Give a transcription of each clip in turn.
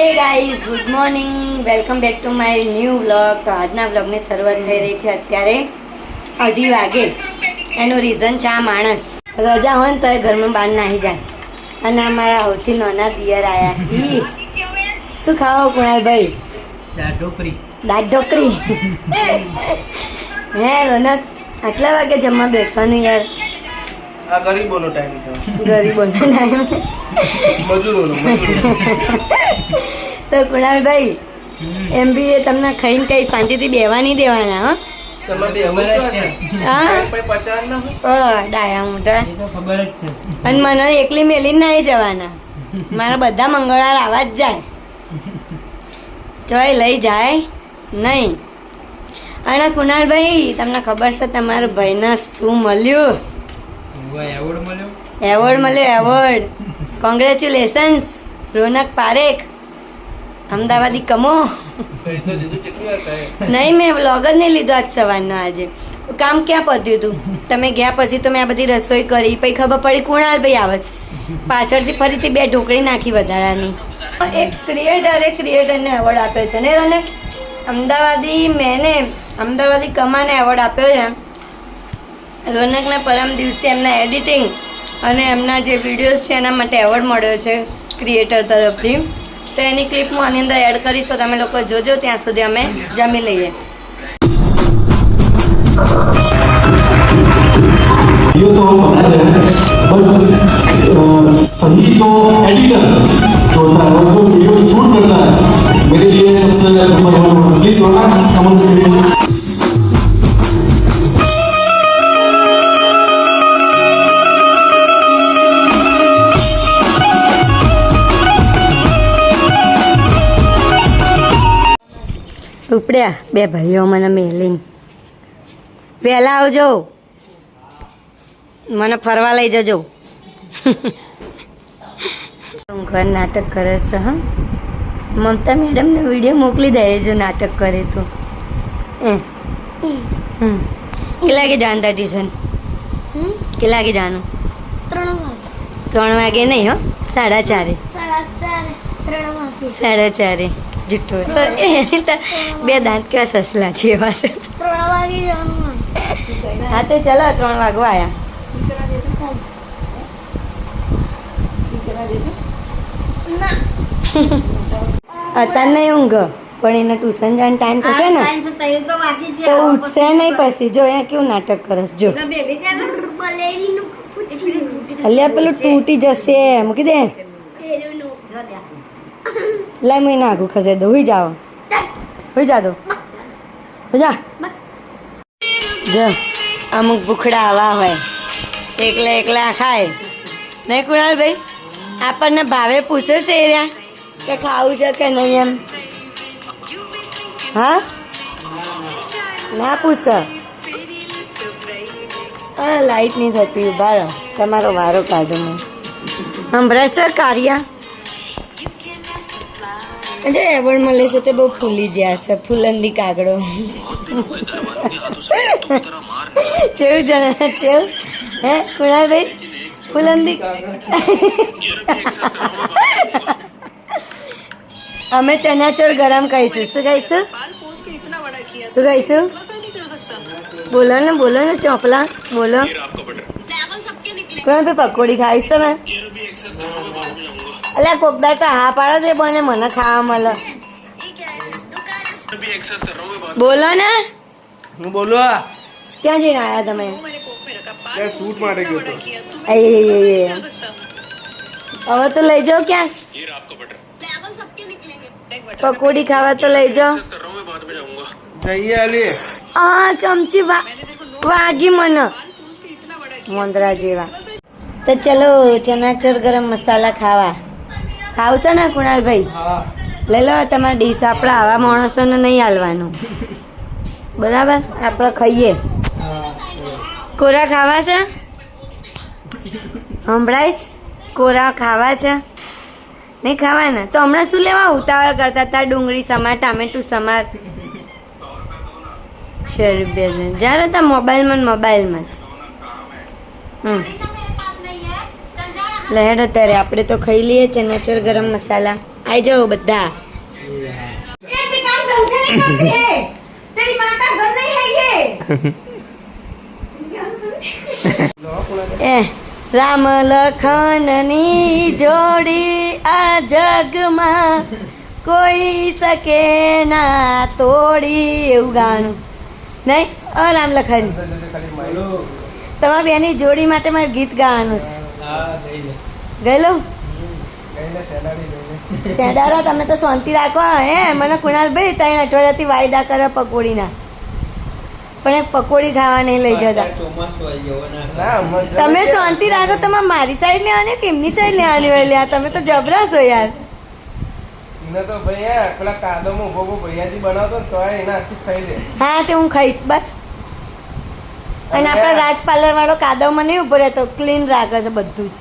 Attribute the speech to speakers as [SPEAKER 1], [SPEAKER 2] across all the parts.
[SPEAKER 1] Hey guys, good morning. Welcome back to my new vlog. તો આજના વ્લોગની શરૂઆત થઈ રહી છે અત્યારે 2:30 વાગે. એનું રીઝન છે આ માણસ રજા હોય ને તો એ ઘરમાં બહાર નાહી જાય અને અમારા સૌથી નાના દિયર આવ્યા છે. શું ખાવો કુણાલભાઈ? દાળ ઢોકળી. હે રોનક, આટલા વાગે જમવા બેસવાનું યાર?
[SPEAKER 2] આ ગરીબોનો ટાઈમ છે.
[SPEAKER 1] ગરીબોનો ટાઈમ.
[SPEAKER 2] મજૂરોનો.
[SPEAKER 1] તો કુણાલભાઈ એમ બી તમને ખાઈને કઈ શાંતિથી બેવા નહીં દેવાના. હા
[SPEAKER 2] તમારે અમારે છે.
[SPEAKER 1] હા
[SPEAKER 2] કોઈ પચાસ ના હોય.
[SPEAKER 1] ડાયા મોટા.
[SPEAKER 2] ખબર જ છે.
[SPEAKER 1] અને મને એકલી મેલીને નહીં જવાના, મારા બધા મંગળવાર આવા જ જાય, જોઈ લઈ જાય નહીં. અને કુણાલભાઈ તમને ખબર છે તમારા ભાઈને શું મળ્યું? એવોર્ડ મળ્યો. એવોર્ડ. કોંગ્રેચ્યુલેશન્સ રોનક પારેખ, અમદાવાદી કમો. નહીં, મેં વ્લોગ જ નહીં લીધો આજ સવારનો. આજે કામ ક્યાં પત્યું હતું? તમે ગયા પછી તો મેં આ બધી રસોઈ કરી, પછી ખબર પડી કુણાલભાઈ આવે છે, પાછળથી ફરીથી 2 ઢોકળી નાખી વધારાની. એક ક્રિએટરને એવોર્ડ આપ્યો છે ને રોનક? અમદાવાદી કમાને એવોર્ડ આપ્યો છે. રોનકને પરમ દિવસે એમના એડિટિંગ અને એમના જે વિડીયોઝ છે એના માટે એવોર્ડ મળ્યો છે ક્રિએટર તરફથી. તો એની ક્લિપ હું આની અંદર એડ કરીશ, તો તમે લોકો જોજો. ત્યાં સુધી અમે જમી લઈએ.
[SPEAKER 3] ये तो हम बता रहे हैं, बट सही जो एडिटर जो होता है और जो वीडियो शूट करता है, मेरे लिए सबसे नंबर 1 प्लीज रोना कम ऑन द स्क्रीन.
[SPEAKER 1] ઉપડ્યા 2 ભાઈઓ મને મેલીને. વહેલા આવજો, મને ફરવા લઈ જજો. ઘર નાટક કરે છે. હા, મમતા મેડમને વિડીયો મોકલી દેજો નાટક કરે તો. કેટલા વાગે જવાનું તા ટ્યુશન? કેટલા વાગે જવાનું? 3 વાગે નહીં હો, 4:30. 4:30. જુઠ્ઠો એની તો 2 દાંત કેવા સસલા છે એવા છે.
[SPEAKER 4] 3 વાગે જવાનું.
[SPEAKER 1] હા તો ચલો, 3 વાગવા આવ્યા. અત્યારે નહીં ઊંઘ, પણ એને ટ્યુશન જવાનો ટાઈમ થશે ને તો ઉઠશે નહીં. પછી જો અહીંયા કેવું નાટક કરસ. જો અલ્યા પેલું તૂટી જશે, મૂકી દે. લે મેં નાખું ખસે દો. હુઈ જાઓ, હુઈ જા દો, હુઈ જા. જો અમુક ભૂખડા આવા હોય, એકલા ખાય નહીં. કુણાલભાઈ આપણને ભાવે પૂછે છે એરિયા કે ખાવું છે કે નહીં એમ? હા ના પૂછ. લાઈટ નહીં થતી, ઉભા રહો, તમારો વારો કાઢો. મેં સંભળાય સર કાર્યા જે એવોર્ડ મળે છે તે બહુ ફૂલી ગયા છે. ફૂલંદી કાગડો. કેવું જણા કેવું? હે કુણાલભાઈ ફૂલંદી. અમે ચણાચોર ગરમ કહીશું. શું કહીશું? શું કહીશું? બોલો ને ચોપલા બોલો. કુણાલભાઈ પકોડી ખાઈશ તમે? અલ્યા કોકદાર તો હા પાડો છે, બને મને ખાવા મળે. બોલો ને.
[SPEAKER 2] હું બોલવા
[SPEAKER 1] ક્યાં જઈને આવ્યા તમે?
[SPEAKER 2] શૂટ માટે ગયો તો.
[SPEAKER 1] હવે તો લઈ જાઓ. ક્યાં પકોડી ખાવા તો લઈ જાઓ.
[SPEAKER 2] જઈએ અલી.
[SPEAKER 1] ચમચી વાગી મને મોંદરા જેવા. તો ચલો ચનાચોર ગરમ મસાલા ખાવા. ખાવશો ને કુણાલભાઈ? લઈ લો તમારી ડીશ. આપણે આવા માણસોને નહીં હાલવાનું, બરાબર? આપણે ખાઈએ. કોરા ખાવા છે? હંભળાઈશ? કોરા ખાવા છે? નહીં ખાવાના તો હમણાં શું લેવા ઉતાવળ કરતા હતા? ડુંગળી સમાર, ટામેટું સમાર. ₹100 જ્યારે હતા મોબાઈલમાં જ. લહેડ અત્યારે આપણે તો ખાઈ લઈએ ચનાચોર ગરમ મસાલા. આઈ જાઓ બધા એ રામ લખનની જોડી આ જગમાં કોઈ શકે ના તોડી, એવું ગાવાનું નહીં? રામ લખન તમારા બેની જોડી માટે મારે ગીત ગાવાનું છે. ગયેલો શેડારા તમે તો શાંતિ રાખો. હે મને કુણાલભાઈ 3 અઠવાડિયાથી વાયદા કરે પકોડીના, પણ એક પકોડી ખાવા નહીં લઈ જતા. તમે શાંતિ રાખો. તમે મારી સાઈડ લેવાની કે એમની સાઈડ લેવાની હોય? લ્યા તમે તો જબરા છો યાર.
[SPEAKER 2] તો ભૈયા પેલા કાદમો ઉભો ભૈયાજી બનાવતો ને તો એના હાથથી ખાઈ લે.
[SPEAKER 1] હા તે હું ખાઈશ બસ. અને આપણા રાજ પાર્લર વાળો કાદવમાં નહીં ઉભો રહેતો, ક્લીન રાખે છે બધું જ.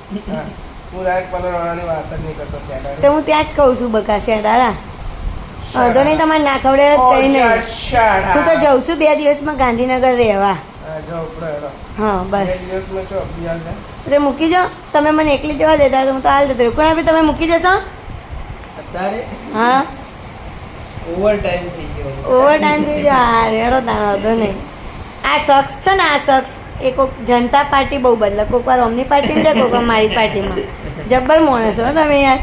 [SPEAKER 2] હું રાજ પાર્લર વાળાની વાત જ નહીં કરતો.
[SPEAKER 1] તો હું ત્યાં જ કહું છું બકા શેડારા. વાંધો નહીં, તમારે ના ખવડે કઈ નહીં. હું તો જઉં છું 2 દિવસમાં ગાંધીનગર રહેવા. હા બસ તે મૂકી જાઓ. તમે મને એકલી જવા દેતા તો હું તો હાલ જતો રહ્યું. કોણ તમે મૂકી જશો? હા ઓવર ટાઈમ થઈ ગયો. હા રેડો તાણો હતો નહીં. આ શખ્સ છે ને, આ શખ્સ એ કોઈક જનતા પાર્ટી બહુ બદલે. કોઈક વાર અમની પાર્ટીમાં જાય, કોઈક વાર મારી પાર્ટીમાં. જબ્બર માણસ હો તમે યાર.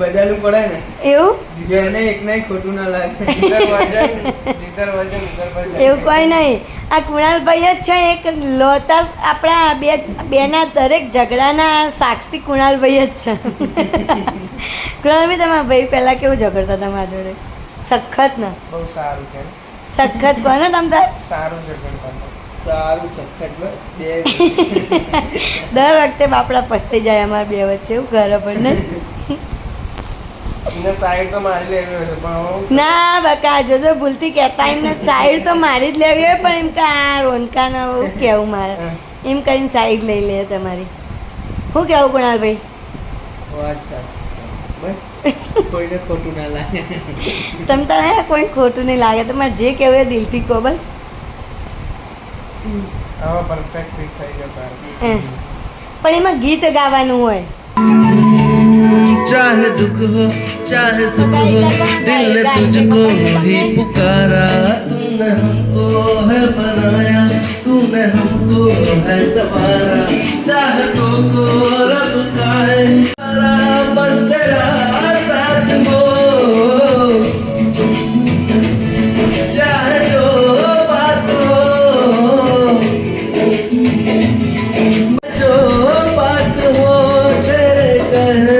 [SPEAKER 4] બદલવું પડે ને
[SPEAKER 1] એવું
[SPEAKER 4] એક નહીં ખોટું ના લાગે.
[SPEAKER 1] એવું કોઈ નહીં. આ કુણાલભાઈ જ છે એક લોતા. આપણા બેના દરેક ઝઘડાના સાક્ષી કુણાલભાઈ જ છે. કુણાલભાઈ તમારા ભાઈ પહેલા કેવું ઝઘડતા તમારા જોડે? સખત ને
[SPEAKER 2] બહુ સારું છે.
[SPEAKER 1] સખત કોને તમ તાર?
[SPEAKER 2] સારું છે
[SPEAKER 4] સારું સખત
[SPEAKER 1] દર વખતે બાપડા પસ્તાઈ જાય અમારા બે વચ્ચે. એવું ઘર પણ ને
[SPEAKER 2] સાઈડ તો મારી લેવી હોય પણ
[SPEAKER 1] ના બકા જોજો ભૂલથી કહેતા એમને સાઈડ તો મારી જ લેવી હોય, પણ એમ કે આ રોનકાને કેવું મારે એમ કરીને સાઈડ લઈ લે તમારી. શું કેવું કુણાલભાઈ?
[SPEAKER 4] વાત સાચી. બસ કોઈને ખોટું ના લાગે.
[SPEAKER 1] તમે તો હે કોઈ ખોટું નહીં લાગે. તમારે જે કહેવું એ દિલથી કહો બસ.
[SPEAKER 2] હવે પરફેક્ટ ફિટ થઈ ગયો તારે.
[SPEAKER 1] પણ એમાં ગીત ગાવાનું હોય.
[SPEAKER 5] चाहे दुख हो चाहे सुख हो दिल ने तुझको भी पुकारा. तूने हमको है बनाया तूने हमको है संवारा. चाहे तो रब का है बस तेरा साथ हो. चाहे जो बात हो जो बात हो तेरे कहने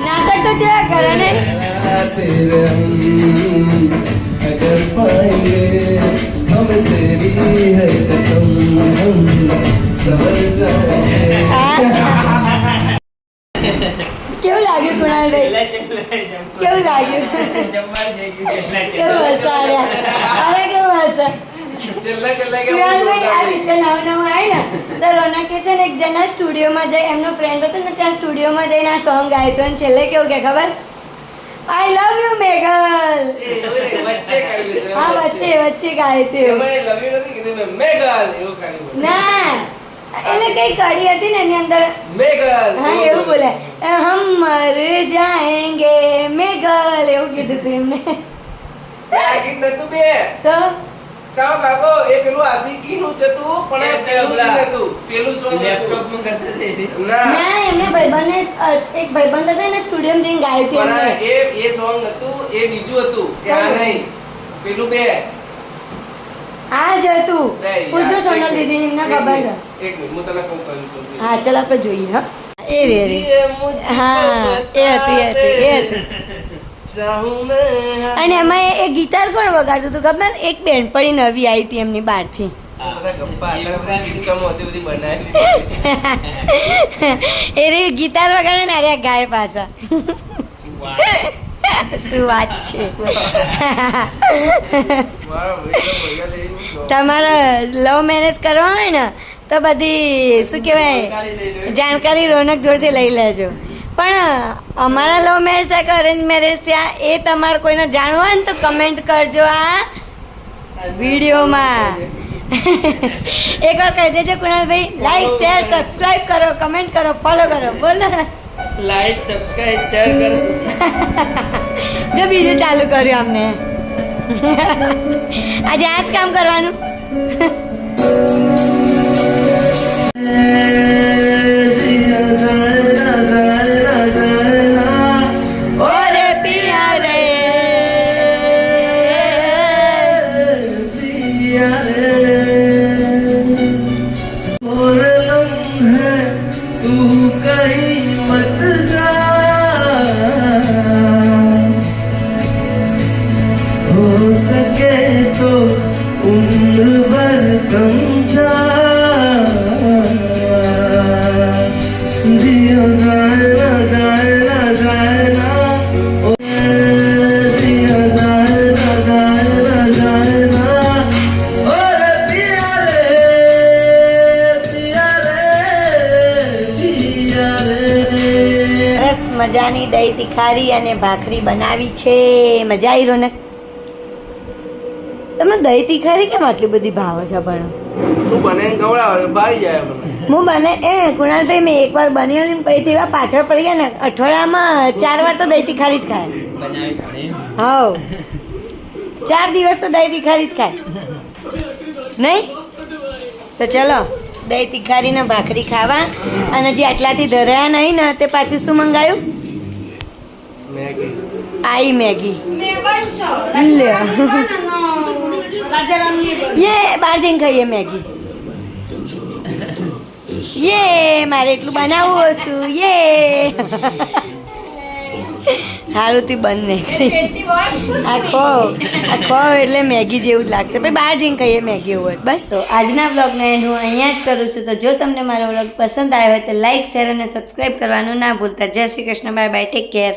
[SPEAKER 1] નાટક તો છે કરે ને.
[SPEAKER 5] अगर पाएंगे हम तेरी है कसम हम समझ जाएंगे.
[SPEAKER 1] કેવું લાગ્યું કુણાલભાઈ? કેવું લાગ્યું? કેવું હસાડ્યા? અરે કેવું હસા કુણાલભાઈ. આ પિક્ચર નવું આવે ને તો રોનક કે છે ને એક જણા સ્ટુડિયોમાં જઈ, એમનો ફ્રેન્ડ હતો ને ત્યાં સ્ટુડિયોમાં જઈને આ સોંગ ગાયું હતું. અને છેલ્લે કેવું કે ખબર? આઈ લવ યુ મેઘલ. હા વચ્ચે ગાયું હતું. ના એટલે કઈ કડી હતી ને એની અંદર. હા એવું બોલે, હમ મર જાએંગે મેઘલ, એવું કીધું હતું એમને. તો
[SPEAKER 2] એ પેલું આશિકીનું જ હતું પણ પેલું સીન હતું. પેલું સોંગ
[SPEAKER 4] લેપટોપમાં કરતા હતી.
[SPEAKER 1] ના એમને ભાઈબંધને એક ભાઈબંધ હતા ને સ્ટુડિયોમાં જઈને ગાયું હતું એમને.
[SPEAKER 2] પણ એ સોંગ હતું એ બીજું હતું કે આ નહીં પેલું બે
[SPEAKER 1] આ જ હતું. પૂછો સોનલ દીદી એમને ખબર છે.
[SPEAKER 2] એક મિનિટ હું તને કહું કહ્યું.
[SPEAKER 1] હા ચાલ આપણે જોઈએ. હા એ રે હા એ હતી. અને એમાં એ ગિટાર કોણ વગાડતું હતું ખબર? એક બેનપણી નવી આવી હતી એમની બહારથી. એ રે ગિટાર વગાડે ને અરે ગાય પાછા. શું વાત છે. તમારે લવ મેરેજ કરવા હોય ને તો બધી શું કહેવાય જાણકારી રોનક જોડથી લઈ લેજો. પણ અમારા લવ મેરેજ છે કે અરેન્જ મેરેજ છે એ તમારે કોઈને જાણવું હોય ને તો કમેન્ટ કરજો આ વિડીયોમાં. એકવાર કહી દેજો કુણાલભાઈ, લાઈક શેર સબસ્ક્રાઇબ કરો, કમેન્ટ કરો, ફોલો કરો. બોલો
[SPEAKER 4] લાઈક સબસ્ક્રાઇબ શેર કરો.
[SPEAKER 1] જો બીજું ચાલુ કર્યું અમને. આજે આ જ કામ કરવાનું. ઓરે પિયા રે
[SPEAKER 5] और लम्हे तू कहीं मत जा, हो सके तो उम्र भर समझा, जियो जाए ना जाए ना जाए ना, ओ जियो जाए ना जाए ना जाए ना, और पिया रे पिया रे पिया रे.
[SPEAKER 1] સરસ મજાની દહીં તીખારી અને ભાખરી બનાવી છે. મજા આવી રોનક? તમને દહીં તીખારી કેમ આટલી બધી ભાવે છે? પણ
[SPEAKER 2] તું બને ખવડાવે ભાઈ જાય મને.
[SPEAKER 1] હું બને કુણાલભાઈ મેં એકવાર બનેલી પછી એવા પાછળ પડી ગયા ને, અઠવાડિયામાં 4 વાર તો દહીં તીખારી જ ખાય.
[SPEAKER 4] બનાવી ખાણી.
[SPEAKER 1] હા 4 દિવસ તો દહીં તીખારી જ ખાય નહીં? તો ચલો દહીં તીખારી ને ભાખરી ખાવા. અને જે આટલાથી ધરાયા નહીં ને તે પાછું શું મંગાયું?
[SPEAKER 2] મેગી.
[SPEAKER 1] આઈ મેગી લે યે બહાર જઈને ખાઈએ મેગી. યે મારે એટલું બનાવવું હતું. યે સારું તું બંધ નહીં કરી. આખો એટલે મેગી જેવું જ લાગશે. પછી બહાર જઈને ખાઈએ મેગી હોય. બસ તો આજના બ્લોગને એન્ડ હું અહીંયા જ કરું છું. તો જો તમને મારો બ્લોગ પસંદ આવ્યો હોય તો લાઈક શેર અને સબસ્ક્રાઈબ કરવાનું ના ભૂલતા. જય Shri Krishna. Bye bye. Take care.